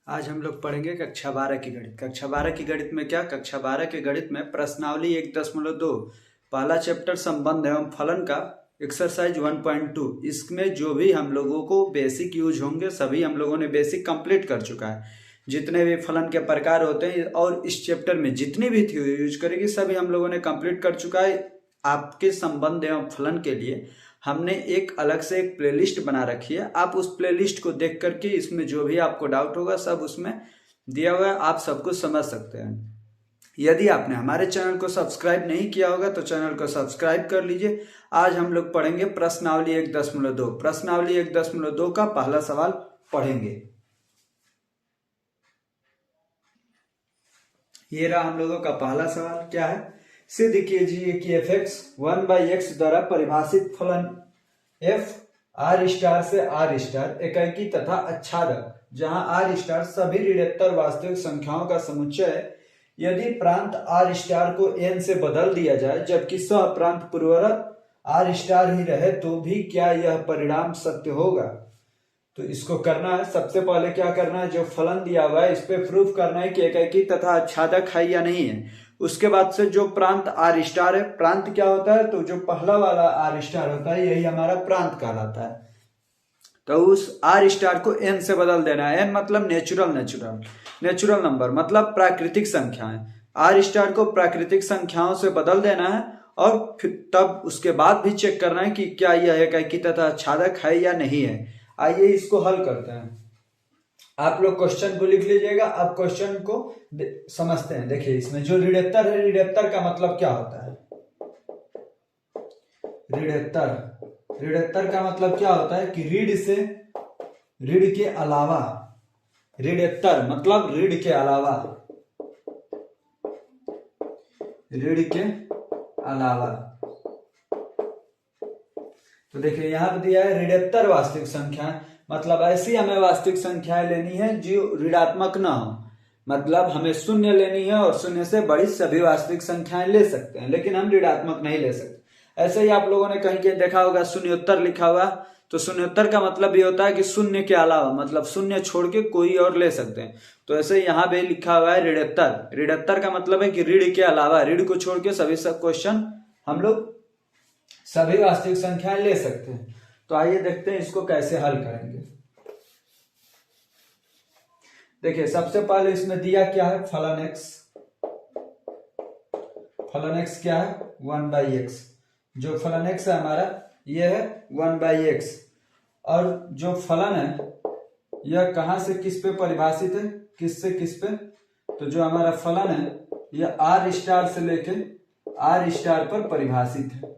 आज हम लोग पढ़ेंगे कक्षा 12 की गणित। कक्षा 12 की गणित में क्या, कक्षा 12 के गणित में प्रश्नावली 1.2 पहला चैप्टर संबंध एवं फलन का एक्सरसाइज 1.2, इसमें जो भी हम लोगों को बेसिक यूज होंगे सभी हम लोगों ने बेसिक कंप्लीट कर चुका है। जितने भी फलन के प्रकार होते हैं और इस चैप्टर में जितनी भी थ्योरी यूज करेगी सभी हम लोगों ने कंप्लीट कर चुका है। आपके संबंध एवं फलन के लिए हमने एक अलग से एक प्लेलिस्ट बना रखी है। आप उस प्लेलिस्ट को देख करके इसमें जो भी आपको डाउट होगा सब उसमें दिया हुआ है, आप सब कुछ समझ सकते हैं। यदि आपने हमारे चैनल को सब्सक्राइब नहीं किया होगा तो चैनल को सब्सक्राइब कर लीजिए। आज हम लोग पढ़ेंगे प्रश्नावली 1.2। प्रश्नावली 1.2 का पहला सवाल पढ़ेंगे। ये रहा हम लोगों का पहला सवाल। क्या है? सिद्ध कीजिए कि f(x) 1/x द्वारा परिभाषित फलन f r स्टार से r स्टार एकाकी तथा आच्छादक, जहां r स्टार सभी ऋणात्मक वास्तविक संख्याओं का समुच्चय है, यदि प्रांत r स्टार को n से बदल दिया जाए जबकि सह प्रांत पूर्ववत r स्टार ही रहे तो भी क्या यह परिणाम सत्य होगा? तो इसको करना है। सबसे पहले क्या करना है, जो फलन दिया हुआ है इस पे प्रूफ करना है कि एकाकी तथा आच्छादक है या नहीं है। उसके बाद से जो प्रांत आर स्टार है, प्रांत क्या होता है, तो जो पहला वाला आर स्टार होता है यही हमारा प्रांत कहलाता है। तो उस आर स्टार को एन से बदल देना है। एन मतलब नेचुरल नंबर मतलब प्राकृतिक संख्याएं। आर स्टार को प्राकृतिक संख्याओं से बदल देना है और फिर तब उसके बाद भी चेक करना है कि क्या यह एकाकी तथा आच्छादक है या नहीं है। आइए इसको हल करते हैं। आप लोग क्वेश्चन को लिख लीजिएगा। अब क्वेश्चन को समझते हैं। देखिए इसमें जो ऋणात्मक है, ऋणात्मक का मतलब क्या होता है? ऋणात्मक का मतलब क्या होता है कि ऋण से ऋण के अलावा, ऋणात्मक मतलब ऋण के अलावा, ऋण के अलावा। तो देखिए यहां पर दिया है ऋणात्मक वास्तविक संख्या, मतलब ऐसी हमें वास्तविक संख्याएं लेनी है जो ऋणात्मक ना हो। मतलब हमें शून्य लेनी है और शून्य से बड़ी सभी वास्तविक संख्याएं ले सकते हैं, लेकिन हम ऋणात्मक नहीं ले सकते। ऐसे ही आप लोगों ने कहीं कहीं देखा होगा शून्योत्तर लिखा हुआ, तो शून्योत्तर का मतलब ये होता है कि शून्य के अलावा, मतलब शून्य छोड़ के कोई और ले सकते हैं। तो ऐसे यहाँ पे लिखा हुआ है ऋणात्मक। ऋणात्मक का मतलब है कि ऋण के अलावा, ऋण को छोड़ के सभी सब क्वेश्चन हम लोग सभी वास्तविक संख्याएं ले सकते हैं। तो आइए देखते हैं इसको कैसे हल करेंगे। देखिए सबसे पहले इसमें दिया क्या है, फलन x। फलन x क्या है? 1/x। जो फलन x है हमारा ये है 1/x। और जो फलन है यह कहां से किस पे परिभाषित है, किस से किस पे? तो जो हमारा फलन है यह r स्टार से लेके r स्टार पर परिभाषित है।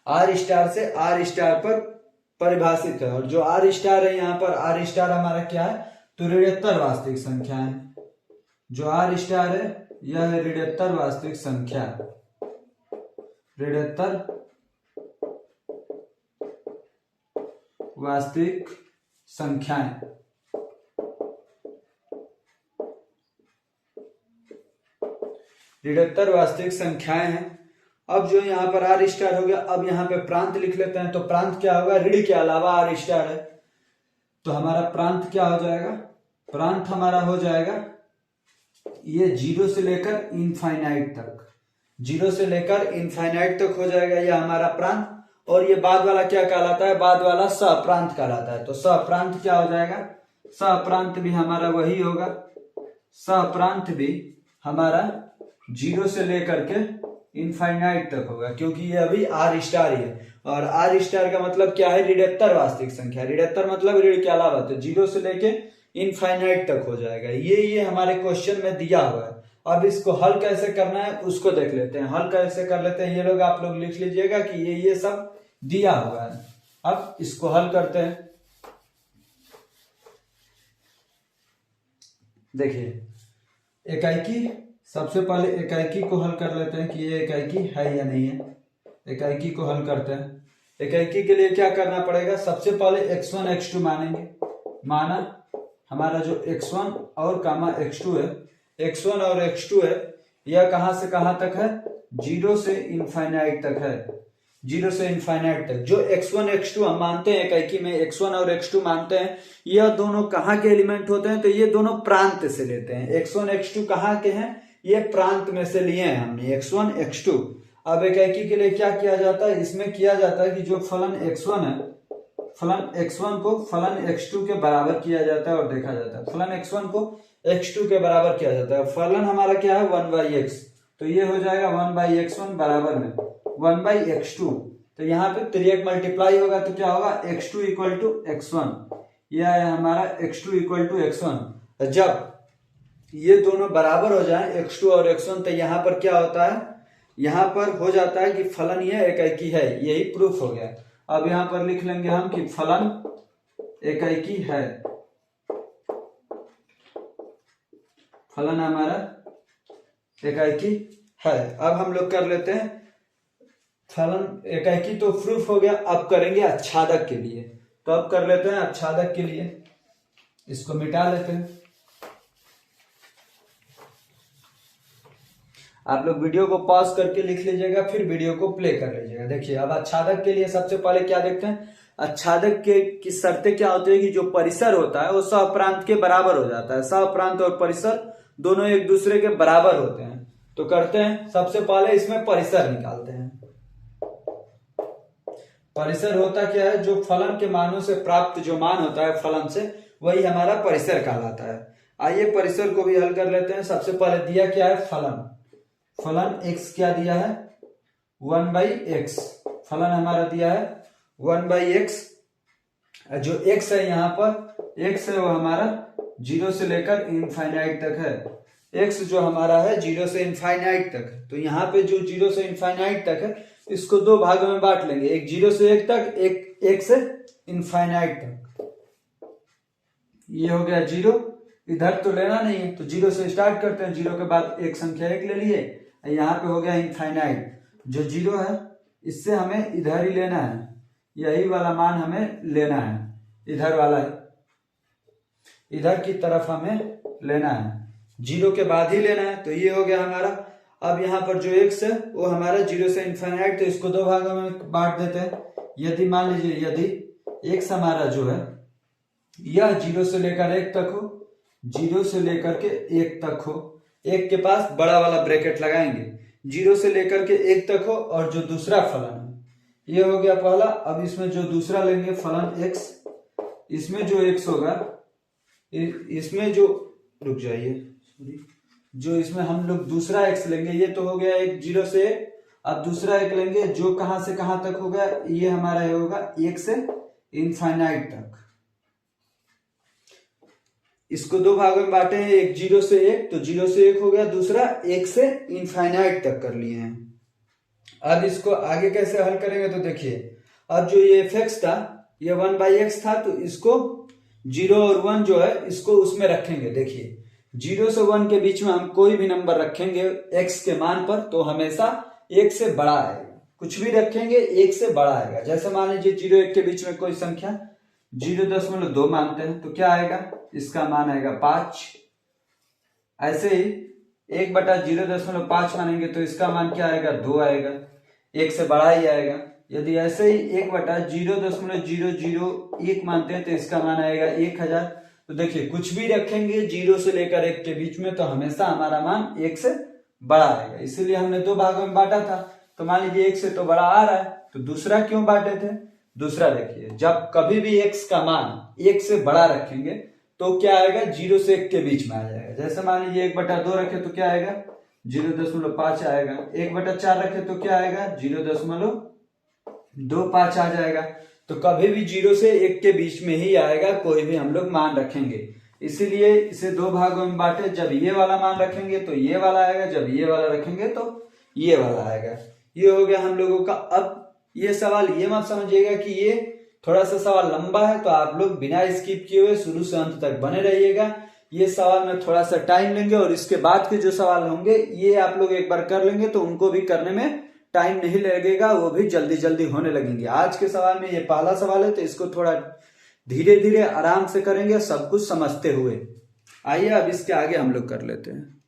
आर स्टार से आर स्टार पर परिभाषित है। और जो आर स्टार है यहाँ पर, आर स्टार हमारा क्या है, तो ऋणात्मक वास्तविक संख्या है। जो आर स्टार है यह है ऋणात्मक वास्तविक संख्या, ऋणात्मक वास्तविक संख्याएं। ऋणात्मक वास्तविक संख्याएं हैं। अब जो यहाँ पर आर स्टार हो गया, अब यहाँ पे प्रांत लिख लेते हैं। तो प्रांत क्या होगा, ऋण के अलावा आर स्टार है, तो हमारा प्रांत क्या हो जाएगा, प्रांत हमारा हो जाएगा ये 0 से लेकर इनफाइनाइट तक, 0 से लेकर इनफाइनाइट तक हो जाएगा ये हमारा प्रांत। और ये बाद वाला क्या कहलाता है, बाद वाला सहप्रांत कहलाता है। तो सहप्रांत क्या हो जाएगा, सहप्रांत भी हमारा वही होगा, सहप्रांत भी हमारा 0 से लेकर के इनफाइनाइट तक होगा, क्योंकि ये अभी आर स्टार ही है। और आर स्टार का मतलब क्या है, ऋणात्मक वास्तविक संख्या। ऋणात्मक मतलब ऋण के अलावा, तो 0 से लेके इनफाइनाइट तक हो जाएगा। ये हमारे क्वेश्चन में दिया हुआ है। अब इसको हल कैसे करना है उसको देख लेते हैं। हल कैसे कर लेते हैं ये लोग, आप लोग लिख लीजिएगा कि ये सब दिया हुआ है। अब इसको हल करते हैं। देखिए एकाकी, सबसे पहले एकाकी को हल कर लेते हैं कि ये एकाकी है या नहीं है। एकाकी को हल करते हैं। एकाकी के लिए क्या करना पड़ेगा, सबसे पहले x1 x2 मानेंगे। माना हमारा जो x1 और कामा x2 है, x1 और x2 है, यह कहां से कहां तक है, 0 से इनफाइनाइट तक है। 0 से इनफाइनाइट तक। जो x1 x2 हम मानते हैं इकाई में, x1 और x2 मानते हैं, यह दोनों कहाँ के एलिमेंट होते हैं, तो ये दोनों प्रांत से लेते हैं। x1 x2 कहाँ के हैं, ये प्रांत में से लिए हैं हमने, x1 x2। अब इकाई के लिए क्या किया जाता है, इसमें किया जाता है कि जो फलन x1 है, फलन x1 को फलन x2 के बराबर किया जाता है और देखा जाता है। फलन x1 को x2 के बराबर किया जाता है। फलन हमारा क्या है 1/x, तो ये हो जाएगा 1/x1 बराबर में 1/x2। तो यहाँ पे 3x मल्टीप्लाई होगा तो क्या होगा, x2 इक्वल टू x1। यह है हमारा x2 इक्वल टू x1। जब ये दोनों बराबर हो जाए x2 और x1, तो यहाँ पर क्या होता है, यहाँ पर हो जाता है कि फलन यह एकाकी है, यही प्रूफ हो गया। अब यहाँ पर लिख लेंगे हम कि फलन एकाकी है, फलन हमारा एकाकी है। अब हम लोग कर लेते हैं फलन एकाकी, तो प्रूफ हो गया। अब करेंगे आच्छादक के लिए, तो अब कर लेते हैं आच्छादक के लिए, इसको मिटा लेते हैं। आप लोग वीडियो को पॉज करके लिख लीजिएगा, फिर वीडियो को प्ले कर लीजिएगा। देखिए अब आच्छादक के लिए सबसे पहले क्या देखते हैं, आच्छादक के की शर्तें क्या होती है कि जो परिसर होता है वो सहप्रांत के बराबर हो जाता है। सहप्रांत और परिसर दोनों एक दूसरे के बराबर होते हैं। तो करते हैं, सबसे पहले इसमें परिसर निकालते हैं। परिसर होता क्या है, जो फलन के मानों से प्राप्त जो मान होता है फलन से, वही हमारा परिसर कहलाता है। आइए परिसर को भी हल कर लेते हैं। सबसे पहले दिया क्या है, फलन, फलन x क्या दिया है 1/x, फलन हमारा दिया है 1/x। जो x है यहाँ पर x है वो हमारा 0 से लेकर इनफाइनाइट तक है। x जो हमारा है 0 से इनफाइनाइट तक, तो यहाँ पे जो 0 से इनफाइनाइट तक है इसको दो भागों में बांट लेंगे, एक 0 से 1 तक, एक 1 से इनफाइनाइट तक। ये हो गया 0, इधर तो लेना नहीं है तो 0 से स्टार्ट करते हैं, 0 के बाद एक संख्या 1 ले लिए, यहाँ पे हो गया इनफाइनाइट। जो 0 है इससे हमें इधर ही लेना है, यही वाला मान हमें लेना है, इधर वाला है, इधर की तरफ हमें लेना है, 0 के बाद ही लेना है। तो ये हो गया हमारा। अब यहाँ पर जो x है वो हमारा 0 से इनफाइनाइट, तो इसको दो भागों में बांट देते हैं। यदि मान लीजिए यदि x हमारा जो है यह 0 से लेकर 1 तक हो, 0 से लेकर के 1 तक हो, 1 के पास बड़ा वाला ब्रैकेट लगाएंगे, 0 से लेकर के 1 तक हो, और जो दूसरा फलन है ये हो गया पहला। अब इसमें जो दूसरा लेंगे फलन x, इसमें जो x होगा, इसमें जो रुक जाइए जो इसमें हम लोग दूसरा x लेंगे, ये तो हो गया एक 0 से 1। अब दूसरा एक लेंगे जो कहां से कहां तक होगा, ये हमारा ये होगा 1 से इनफाइनाइट तक। इसको दो भागों में बांटे हैं, एक 0 से 1, तो 0 से 1 हो गया, दूसरा 1 से इनफाइनाइट तक कर लिए हैं। अब इसको आगे कैसे हल करेंगे, तो देखिए अब जो ये fx था ये 1/x था, तो इसको 0 और 1 जो है इसको उसमें रखेंगे। देखिए 0 से 1 के बीच में हम कोई भी नंबर रखेंगे x के मान पर तो हमेशा 1 से बड़ा आएगा, कुछ भी रखेंगे 1 से बड़ा आएगा। जैसे मान लीजिए 0 1 के बीच में कोई संख्या 0.2 मानते हैं तो क्या आएगा, इसका मान आएगा 5। ऐसे ही 1/0.5 मानेंगे तो इसका मान क्या आएगा, 2 आएगा, 1 से बड़ा ही आएगा। यदि ऐसे ही 1/0.001 मानते हैं तो इसका मान आएगा 1000। तो देखिए कुछ भी रखेंगे 0 से लेकर 1 के बीच में तो हमेशा हमारा मान 1 से बड़ा आएगा, इसीलिए हमने दो भागों में बांटा था। तो मान लीजिए 1 से तो बड़ा आ रहा है, तो दूसरा क्यों बांटे थे, दूसरा देखिए जब कभी भी x का मान 1 से बड़ा रखेंगे तो क्या आएगा, 0 से 1 के बीच में आ जाएगा। जैसे मान लीजिए 1/2 रखे तो क्या आएगा, 0.5 आएगा। 1/4 रखे तो क्या आएगा, 0.25 आ जाएगा। तो कभी भी 0 से 1 के बीच में ही आएगा कोई भी हम लोग मान रखेंगे, इसीलिए इसे दो भागों में बांटे। जब ये वाला मान रखेंगे तो ये वाला आएगा, जब ये वाला रखेंगे तो ये वाला आएगा। ये हो गया हम लोगों का। अब ये सवाल ये मत समझिएगा कि ये थोड़ा सा सवाल लंबा है, तो आप लोग बिना स्किप किए हुए शुरू से अंत तक बने रहिएगा। ये सवाल में थोड़ा सा टाइम लेंगे और इसके बाद के जो सवाल होंगे ये आप लोग एक बार कर लेंगे तो उनको भी करने में टाइम नहीं लगेगा, वो भी जल्दी जल्दी होने लगेंगे। आज के सवाल में ये पहला सवाल है तो इसको थोड़ा धीरे धीरे आराम से करेंगे सब कुछ समझते हुए। आइए अब इसके आगे हम लोग कर लेते हैं।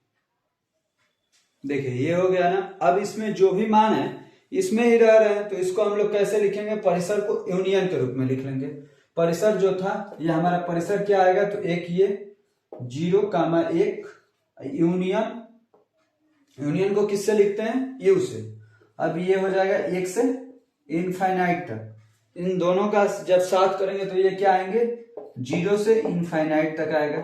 देखिए ये हो गया ना। अब इसमें जो भी मान है इसमें ही रह रहे हैं, तो इसको हम लोग कैसे लिखेंगे, परिसर को यूनियन के रूप में लिख लेंगे। परिसर जो था ये हमारा परिसर क्या आएगा, तो एक ये 0,1 यूनियन, यूनियन को किससे लिखते हैं, यू से। अब ये हो जाएगा 1 से इनफाइनाइट तक, इन दोनों का जब साथ करेंगे तो ये क्या आएंगे, 0 से इनफाइनाइट तक आएगा,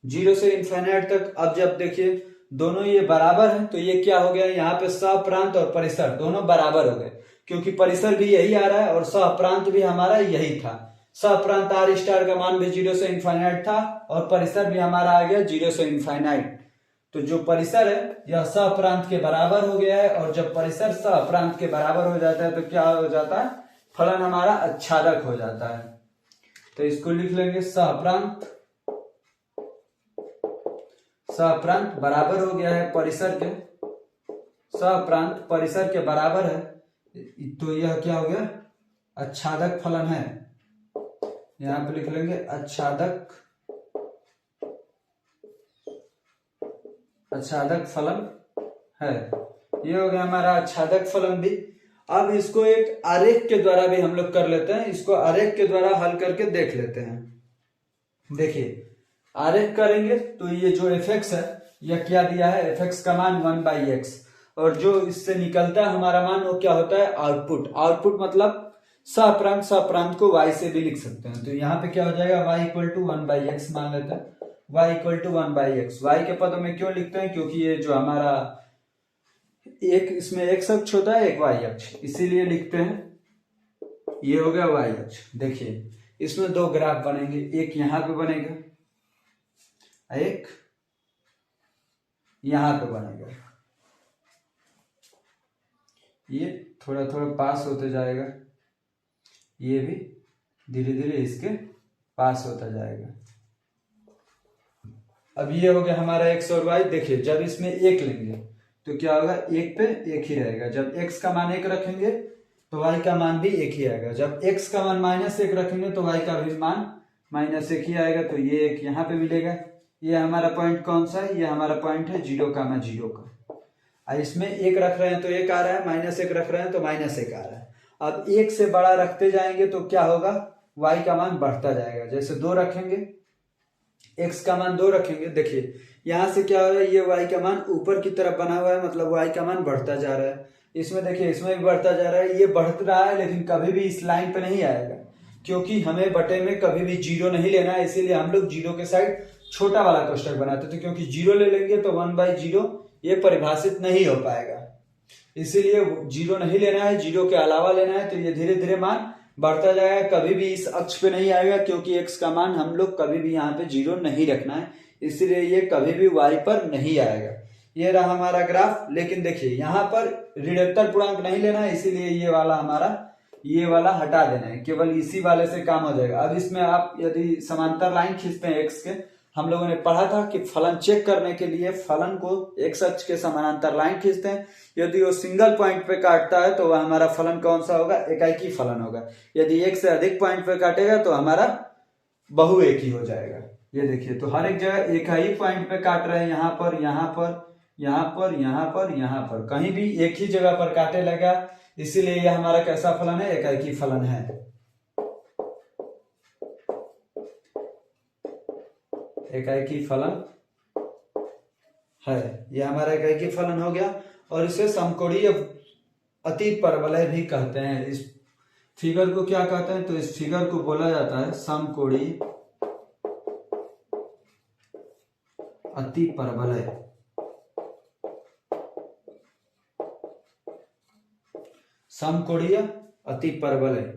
0 से इनफाइनाइट तक। अब जब देखिए दोनों ये बराबर हैं तो ये क्या हो गया, यहाँ पे सहप्रांत और परिसर दोनों बराबर हो गए, क्योंकि परिसर भी यही आ रहा है और सहप्रांत भी हमारा यही था। सहप्रांत आर स्टार का मान भी 0 से इनफाइनाइट था और परिसर भी हमारा आ गया 0 से इनफाइनाइट। तो जो परिसर है यह सहप्रांत के बराबर हो गया है, और जब परिसर सहप्रांत के बराबर हो जाता है तो क्या हो जाता है, फलन हमारा अच्छादक हो जाता है। तो इसको लिख लेंगे सहप्रांत, सहप्रांत बराबर हो गया है परिसर के, सहप्रांत परिसर के बराबर है, तो यह क्या हो गया, अच्छादक फलन है। यहां पे लिख लेंगे अच्छादक, अच्छादक फलन है। ये हो गया हमारा अच्छादक फलन भी। अब इसको एक आरेख के द्वारा भी हम लोग कर लेते हैं, इसको आरेख के द्वारा हल करके देख लेते हैं। देखिए आरेख करेंगे तो ये जो fx है यह क्या दिया है, fx का मान 1/x, और जो इससे निकलता है हमारा मान वो क्या होता है, आउटपुट। आउटपुट मतलब सहप्रांत, सहप्रांत को y से भी लिख सकते हैं। तो यहाँ पे क्या हो जाएगा, y = 1/x मान लेते हैं, y = 1/x। y के पदों में क्यों लिखते हैं, क्योंकि ये जो हमारा एक इसमें x अक्ष होता है, एक y अक्ष, इसीलिए लिखते हैं। ये हो गया y अक्ष। देखिए इसमें दो ग्राफ बनेंगे, एक यहाँ पे बनेगा, एक यहां पे बनेगा। ये थोड़ा थोड़ा पास होते जाएगा, ये भी धीरे धीरे इसके पास होता जाएगा। अब ये हो गया हमारा x और y। देखिए जब इसमें 1 लेंगे तो क्या होगा, 1 पे 1 ही रहेगा। जब x का मान 1 रखेंगे तो y का मान भी 1 ही आएगा। जब x का मान -1 रखेंगे तो y का भी मान -1 ही आएगा। तो ये एक यहाँ पे मिलेगा। ये हमारा पॉइंट कौन सा है, ये हमारा पॉइंट है 0,0 का। इसमें 1 रख रहे हैं तो 1 आ रहा है, -1 रख रहे हैं तो -1 आ रहा है। अब 1 से बड़ा रखते जाएंगे तो क्या होगा, y का मान बढ़ता जाएगा। जैसे 2 रखेंगे, x का मान 2 रखेंगे, देखिए यहां से क्या हो रहा है, ये y का मान ऊपर की तरफ बना हुआ है, मतलब y का मान बढ़ता जा रहा है। इसमें देखिए इसमें भी बढ़ता जा रहा है, ये बढ़ रहा है लेकिन कभी भी इस लाइन पे नहीं आएगा, क्योंकि हमें बटे में कभी भी 0 नहीं लेना है। इसीलिए हम लोग 0 के साइड छोटा वाला कोष्टक बनाते थे, क्योंकि 0 ले लेंगे तो 1/0 ये परिभाषित नहीं हो पाएगा। इसीलिए 0 नहीं लेना है, 0 के अलावा लेना है। तो ये धीरे धीरे मान बढ़ता जाएगा, कभी भी इस अक्ष पे नहीं आएगा, क्योंकि x का मान हम लोग कभी भी यहाँ पे 0 नहीं रखना है, इसलिए ये कभी भी y पर नहीं आएगा। ये रहा हमारा ग्राफ। लेकिन देखिए यहाँ पर ऋणात्मक पूर्णांक नहीं लेना है, इसीलिए ये वाला हमारा ये वाला हटा देना है, केवल इसी वाले से काम हो जाएगा। अब इसमें आप यदि समांतर लाइन खींचते हैं x के, हम लोगों ने पढ़ा था कि फलन चेक करने के लिए फलन को x अक्ष के समानांतर लाइन खींचते हैं। यदि वो सिंगल पॉइंट पे काटता है तो वह हमारा फलन कौन सा होगा, एकाकी फलन होगा। यदि एक से अधिक पॉइंट पे काटेगा तो हमारा बहुएकी हो जाएगा। ये देखिए तो हर एक जगह एक ही पॉइंट पे काट रहे हैं, यहाँ पर, यहाँ पर, यहाँ पर, यहाँ पर, यहाँ पर, कहीं भी एक ही जगह पर काटे लगा, इसीलिए यह हमारा कैसा फलन है, एकाकी फलन है। एकाकी फलन है, यह हमारा एकाकी फलन हो गया। और इसे समकोणीय अतीत परवलय भी कहते हैं। इस फिगर को क्या कहते हैं, तो इस फिगर को बोला जाता है समकोणीय अति परवलय। समकोणीय अति परवलय।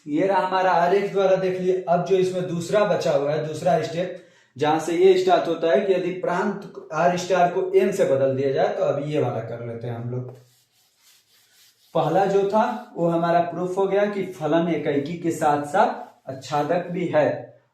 ये रहा हमारा आरेख द्वारा देख लिए। अब जो इसमें दूसरा बचा हुआ है, दूसरा स्टेप, जहां से ये स्टार्ट होता है कि यदि प्रांत आर स्टार को एन से बदल दिया जाए, तो अब ये वाला कर लेते हैं हम लोग। पहला जो था वो हमारा प्रूफ हो गया कि फलन एकाकी के साथ साथ अच्छादक भी है।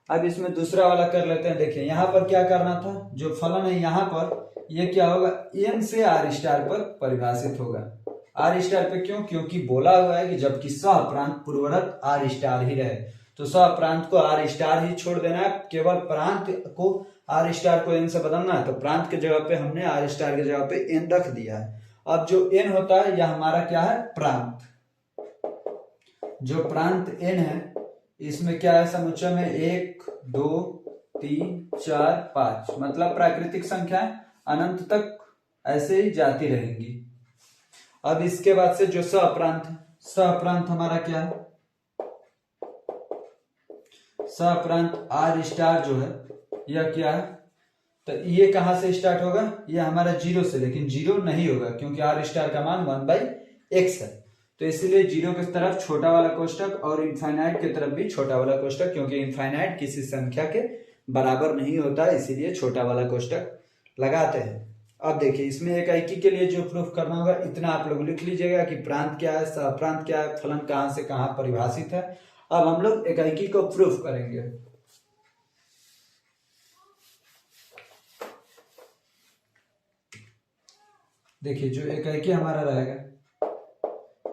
अब इसमें दूसरा वाला कर लेते हैं। देखिए यहाँ पर क्या करना था, जो फलन है यहाँ पर ये क्या होगा, एन से आर स्टार पर परिभाषित होगा। आर स्टार पे क्यों, क्योंकि बोला हुआ है कि जबकि सह प्रांत पूर्वरत आर स्टार ही रहे, तो सह प्रांत को आर स्टार ही छोड़ देना है, केवल प्रांत को आर स्टार को एन से बदलना है। तो प्रांत के जगह पे हमने आर स्टार की जगह पे एन रख दिया है। अब जो n होता है यह हमारा क्या है, प्रांत। जो प्रांत n है इसमें क्या है, समुच्चय में 1 2 3 4 5, मतलब प्राकृतिक संख्याएं अनंत तक ऐसे ही जाती रहेंगी। अब इसके बाद से जो सप्रांत है, सप्रांत हमारा क्या है, सप्रांत आर स्टार जो है यह क्या है, तो ये कहां से स्टार्ट होगा, ये हमारा 0 से, लेकिन 0 नहीं होगा क्योंकि आर स्टार का मान 1/x है। तो इसीलिए 0 की तरफ छोटा वाला कोष्टक और इनफाइनाइट की तरफ भी छोटा वाला कोष्टक, क्योंकि इनफाइनाइट किसी संख्या के बराबर नहीं होता, इसीलिए छोटा वाला कोष्टक लगाते हैं। अब देखिए इसमें इकाई के लिए जो प्रूफ करना होगा इतना आप लोग लिख लीजिएगा कि प्रांत क्या है, सप्रांत क्या है, फलन कहां से कहां परिभाषित है। अब हम लोग इकाई को प्रूफ करेंगे। देखिए जो इकाई हमारा रहेगा,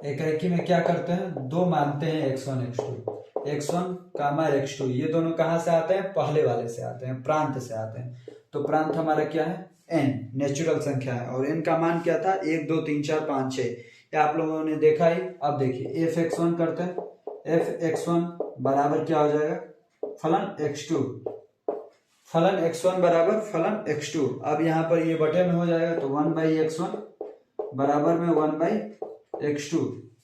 इकाई में क्या करते हैं, दो मानते हैं x1 x2, x1 कामा x2, ये दोनों कहां से आते हैं, पहले वाले से आते हैं, प्रांत से आते हैं। तो प्रांत हमारा क्या है, n नेचुरल संख्या है, और n का मान क्या था, 1 2 3 4 5 6, ये आप लोगों ने देखा ही। अब देखिए f(x1) करते हैं, f(x1) बराबर क्या हो जाएगा, फलन x2, फलन x1 बराबर फलन x2। अब यहाँ पर ये बटे में हो जाएगा, तो 1/x1 बराबर में 1/x2,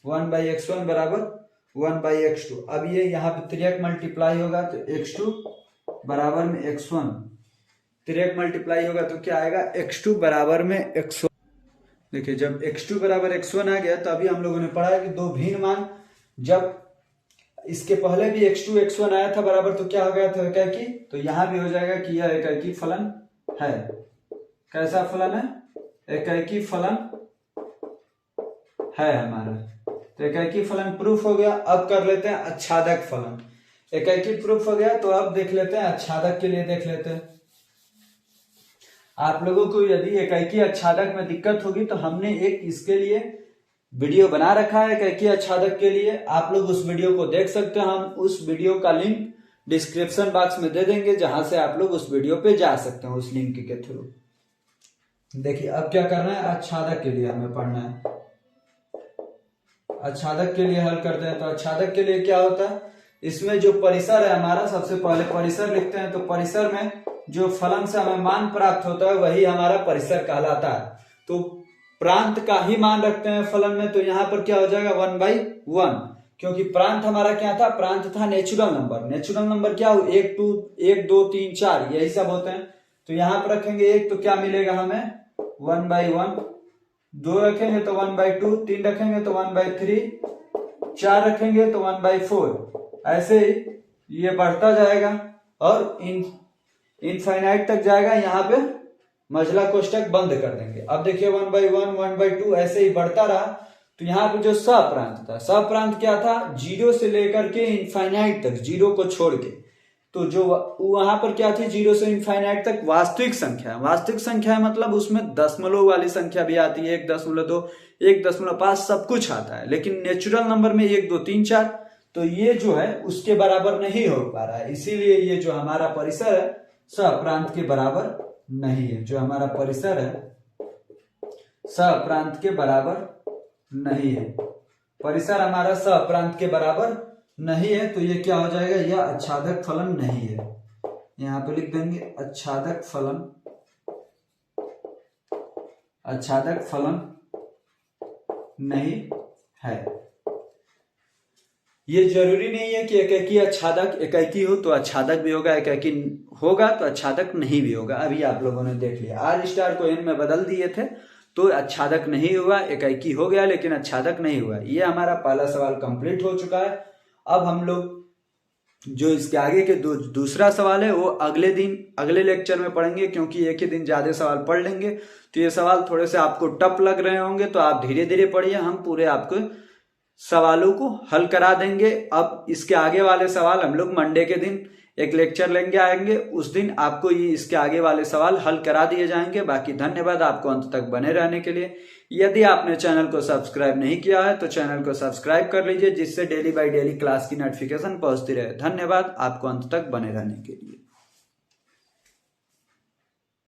1/x1 बराबर 1/x2। अब ये यहाँ पे तिर्यक मल्टीप्लाई होगा तो x2 बराबर में x1, तिर्यक मल्टीप्लाई होगा तो क्या आएगा, x2 बराबर में x1। देखिए जब x2 बराबर x1 आ गया तो अभी हम लोगों ने पढ़ा है कि दो भिन्न मान, जब इसके पहले भी x2 x1 आया था बराबर, तो क्या हो गया था, इकाई। तो यहां भी हो जाएगा कि यह इकाई फलन है। कैसा फलन है, इकाई फलन है हमारा। तो इकाई फलन प्रूफ हो गया। अब कर लेते हैं अच्छादक फलन। इकाई प्रूफ हो गया, तो अब देख लेते हैं अच्छादक के लिए देख लेते हैं। आप लोगों को यदि इकाई अच्छादक में दिक्कत होगी तो हमने एक इसके लिए वीडियो बना रखा है इकाई अच्छादक के लिए, आप लोग उस वीडियो को देख सकते हैं। हम उस वीडियो का लिंक डिस्क्रिप्शन बॉक्स में दे देंगे, जहां से आप लोग उस वीडियो पे जा सकते हैं उस लिंक के थ्रू। देखिए अब क्या करना है, अच्छादक के लिए हमें पढ़ना है। अच्छादक के लिए हल करते हैं। तो अच्छादक के लिए क्या होता है, इसमें जो परिसर है हमारा, सबसे पहले परिसर लिखते हैं। तो परिसर में जो फलन से हमें मान प्राप्त होता है वही हमारा परिसर कहलाता है। तो प्रांत का ही मान रखते हैं फलन में, तो यहां पर क्या हो जाएगा, 1/1, क्योंकि प्रांत हमारा क्या था, प्रांत था नेचुरल नंबर। नेचुरल नंबर क्या हो, 1 2 3 4 यही सब होते हैं। तो यहां पर रखेंगे 1 तो क्या मिलेगा हमें, 1/1, 2 रखेंगे तो 1/2, 3 रखेंगे तो 1/3, 4 रखेंगे तो 1/4। ऐसे ही ये बढ़ता जाएगा और इनफाइनाइट तक जाएगा। यहाँ पे मझला कोष्टक बंद कर देंगे। अब देखिए 1/1, 1/2 ऐसे ही बढ़ता रहा। तो यहाँ पे जो सप्रांत था, सप्रांत क्या था, 0 से लेकर के इनफाइनाइट तक, 0 को छोड़ के। तो जो वहां पर क्या थी, 0 से इनफाइनाइट तक वास्तविक संख्या। वास्तविक संख्या मतलब उसमें दशमलव वाली संख्या भी आती है, 1.2, 1.5 सब कुछ आता है। लेकिन नेचुरल नंबर में 1 2 3 4, तो ये जो है उसके बराबर नहीं हो पा रहा है। इसीलिए ये जो हमारा परिसर है सप्रांत के बराबर नहीं है। जो हमारा परिसर है सप्रांत के बराबर नहीं है। परिसर हमारा सप्रांत के बराबर नहीं है, तो ये क्या हो जाएगा, यह अच्छादक फलन नहीं है। यहां पे लिख देंगे अच्छादक फलन, अच्छादक फलन नहीं है। ये जरूरी नहीं है कि इकाई अच्छादक इकाई हो तो अच्छादक भी होगा, इकाई होगा तो अच्छादक नहीं भी होगा। अभी आप लोगों ने देख लिया, आर स्टार को एन में बदल दिए थे तो अच्छादक नहीं हुआ, इकाई हो गया लेकिन अच्छादक नहीं हुआ। ये हमारा पहला सवाल कंप्लीट हो चुका है। अब हम लोग जो इसके आगे के दूसरा सवाल है वो अगले दिन अगले लेक्चर में पढ़ेंगे, क्योंकि एक ही दिन ज्यादा सवाल पढ़ लेंगे तो ये सवाल थोड़े से आपको टफ लग रहे होंगे, तो आप धीरे धीरे पढ़िए, हम पूरे आपको सवालों को हल करा देंगे। अब इसके आगे वाले सवाल हम लोग मंडे के दिन एक लेक्चर लेंगे आएंगे, उस दिन आपको ये इसके आगे वाले सवाल हल करा दिए जाएंगे। बाकी धन्यवाद आपको अंत तक बने रहने के लिए। यदि आपने चैनल को सब्सक्राइब नहीं किया है तो चैनल को सब्सक्राइब कर लीजिए, जिससे डेली बाय डेली क्लास की नोटिफिकेशन पहुंचती रहे। धन्यवाद आपको अंत तक बने रहने के लिए।